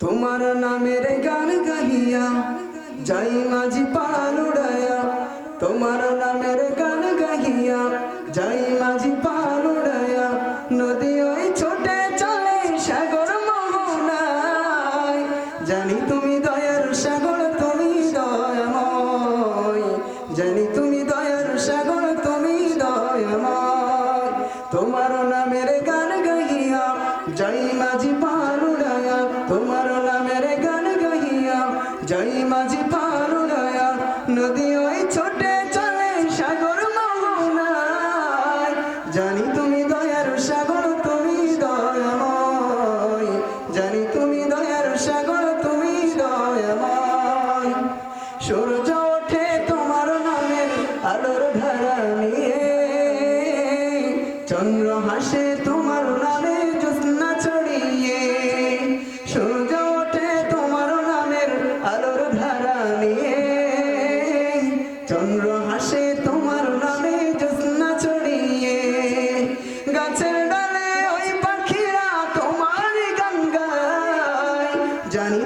তোমার নামের গান গাহিয়া যাই মাঝি পাল উড়ায়া, তোমার নামের গান গাহিয়া যাই মাঝি পাল উড়ায়া, নদী ওই ছোটে চলে সাগর মোহনায়, জানি তুমি দয়ার সাগর তুমি দয়াময়, জানি তুমি দয়ার সাগর তুমি দয়াময়। তোমার নামের গান গাহিয়া যাই মাঝি পাল উড়ায়া, তোমার নামের গান গাহিয়া যাই মাঝি পাল উড়ায়া, নদী ওই ছোটে চলে সাগর মোহনায়, জানি তুমি দয়ার সাগর তুমি দয়াময়, জানি তুমি দয়ার সাগর তুমি দয়াময়। সূর্য ওঠে তোমার নামের আলোর ধারা নিয়ে, চন্দ্র হাসে তোমার নামে জ্যোৎস্না ছড়িয়ে, সূর্য ওঠে তোমার নামের আলোর ধারা নিয়ে, চন্দ্র হাসে তোমার নামে জ্যোৎস্না ছড়িয়ে, গাছের ডালে ওই পাখিরা তোমার গান গায়, জানি